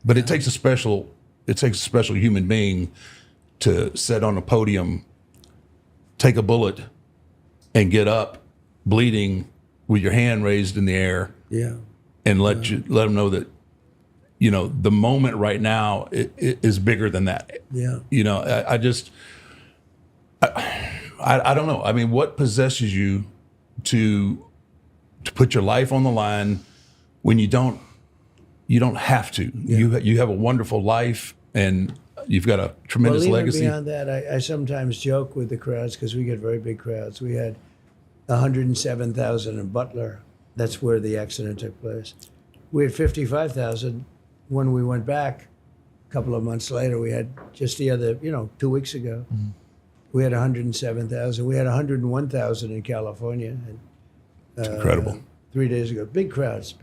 But it takes a special human being to sit on a podium, take a bullet, and get up, bleeding, with your hand raised in the air, and let them know that, the moment right now is bigger than that. Yeah. I don't know. I mean, what possesses you to put your life on the line when you don't have to? You have a wonderful life, and you've got a tremendous legacy. Beyond that, I sometimes joke with the crowds because we get very big crowds. We had 107,000 in Butler. That's where the accident took place. We had 55,000 when we went back a couple of months later. We had just the other, 2 weeks ago, we had 107,000. We had 101,000 in California. It's incredible. 3 days ago. Big crowds.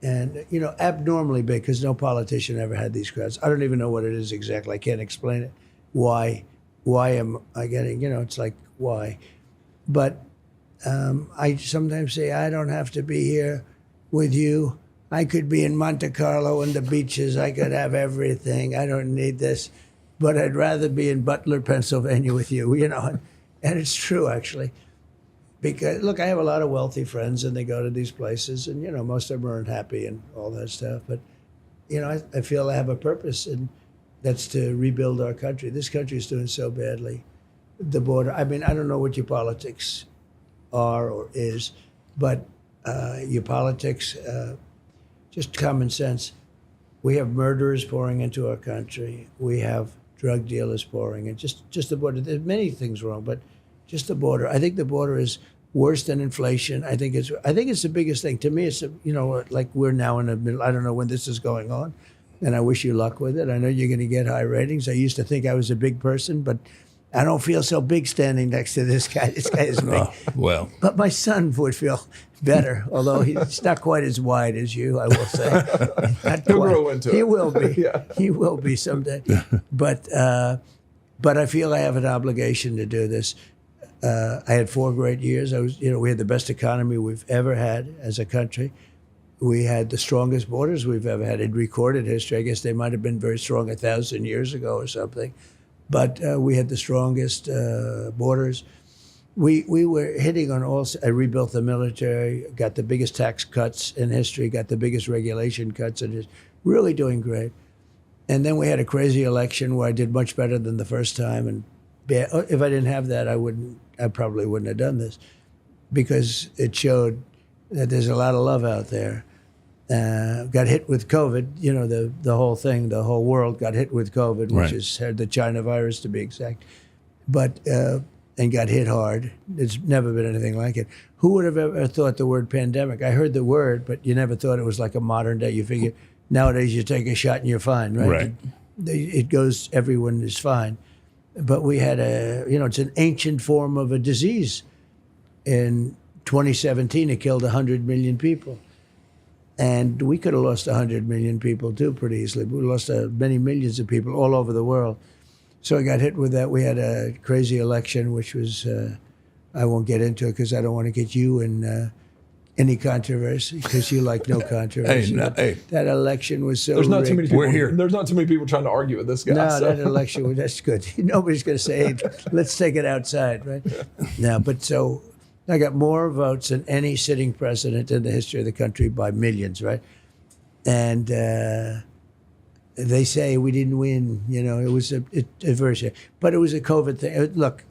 And, abnormally big because no politician ever had these crowds. I don't even know what it is exactly. I can't explain it. Why am I getting, it's like, why? But I sometimes say, I don't have to be here with you. I could be in Monte Carlo and the beaches. I could have everything. I don't need this. But I'd rather be in Butler, Pennsylvania with you, And it's true, actually. Because, look, I have a lot of wealthy friends, and they go to these places, and, most of them aren't happy and all that stuff. But, I feel I have a purpose, and that's to rebuild our country. This country is doing so badly. The border, I mean, I don't know what your politics are or is, but your politics, just common sense. We have murderers pouring into our country. We have drug dealers pouring in. Just the border. There's many things wrong, but just the border. I think the border is worse than inflation. I think it's the biggest thing. To me, it's, like we're now in the middle. I don't know when this is going on, and I wish you luck with it. I know you're going to get high ratings. I used to think I was a big person, but I don't feel so big standing next to this guy. This guy is big. Oh, well. But my son would feel better, although he's not quite as wide as you, I will say. He'll grow into it. He will be. Yeah. He will be someday. But I feel I have an obligation to do this. I had 4 great years. We had the best economy we've ever had as a country. We had the strongest borders we've ever had in recorded history. I guess they might have been very strong 1,000 years ago or something. But we had the strongest borders. We were hitting on all. I rebuilt the military, got the biggest tax cuts in history, got the biggest regulation cuts in history. Really doing great. And then we had a crazy election where I did much better than the first time. And if I didn't have that, I probably wouldn't have done this, because it showed that there's a lot of love out there. Got hit with COVID, the whole thing, the whole world got hit with COVID, which is the China virus to be exact, but and got hit hard. There's never been anything like it. Who would have ever thought the word pandemic? I heard the word, but you never thought it was like a modern day. You figure nowadays you take a shot and you're fine, right? It goes, everyone is fine. But we had it's an ancient form of a disease. In 2017, it killed 100 million people. And we could have lost 100 million people too pretty easily. We lost many millions of people all over the world. So I got hit with that. We had a crazy election, which was, I won't get into it because I don't want to get you in any controversy, because you like no controversy. That election was so There's not too many people. We're here. There's not too many people trying to argue with this guy. No, that election, that's good. Nobody's going to say, hey, let's take it outside, right? No, but so I got more votes than any sitting president in the history of the country by millions, right? And they say we didn't win. It was a very, but it was a COVID thing. Look,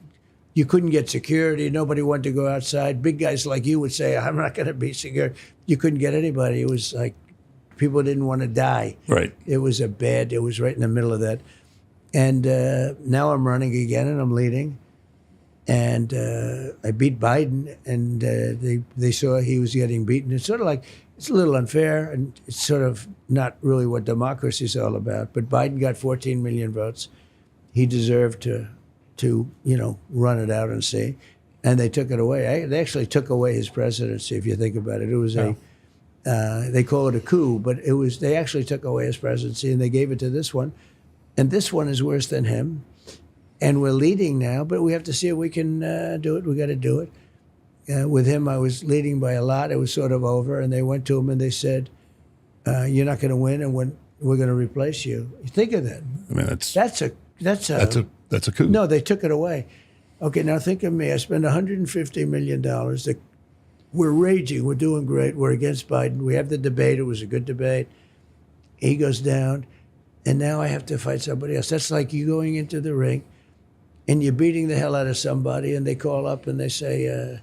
you couldn't get security. Nobody wanted to go outside. Big guys like you would say, I'm not going to be secure. You couldn't get anybody. It was like people didn't want to die. Right. It was it was right in the middle of that. And now I'm running again, and I'm leading. And I beat Biden, and they saw he was getting beaten. It's sort of like, it's a little unfair, and it's sort of not really what democracy is all about. But Biden got 14 million votes. He deserved to run it out and see. And they took it away. They actually took away his presidency, if you think about it. It was they call it a coup, but they actually took away his presidency, and they gave it to this one. And this one is worse than him. And we're leading now, but we have to see if we can do it. We got to do it. With him, I was leading by a lot. It was sort of over, and they went to him and they said, "You're not going to win." And we're going to replace you. Think of that. I mean, that's That's a coup. no, they took it away. Okay, now think of me. I spent $150 million. We're raging. We're doing great. We're against Biden. We have the debate. It was a good debate. He goes down, and now I have to fight somebody else. That's like you going into the ring, and you're beating the hell out of somebody, and they call up and they say,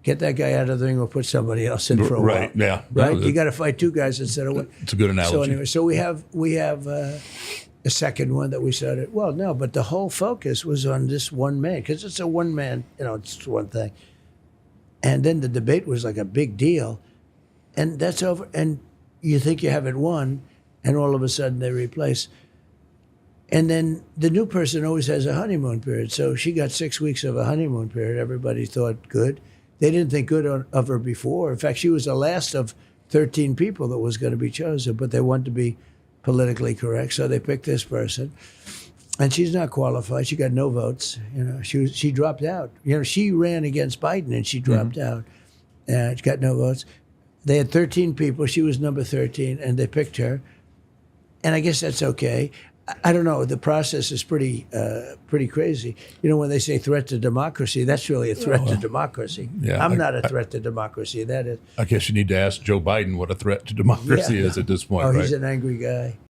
get that guy out of the ring or put somebody else in for a while. Right, yeah. Right? No, You got to fight two guys instead of one. it's a good analogy. So anyway, so we have a second one that we started. Well, no, but the whole focus was on this one man because it's a one man. It's one thing. And then the debate was like a big deal, and that's over. And you think you have it won, and all of a sudden they replace. And then the new person always has a honeymoon period. So she got 6 weeks of a honeymoon period. Everybody thought good. They didn't think good of her before. In fact, she was the last of 13 people that was going to be chosen, but they wanted to be politically correct, so they picked this person. And she's not qualified. She got no votes. She dropped out. She ran against Biden and she dropped out. She got no votes. They had 13 people. She was number 13, and they picked her. And I guess that's okay. I don't know. The process is pretty crazy. When they say threat to democracy, that's really a threat to democracy. Yeah, I'm not a threat to democracy. That is. I guess you need to ask Joe Biden what a threat to democracy is at this point. Oh, right? he's an angry guy.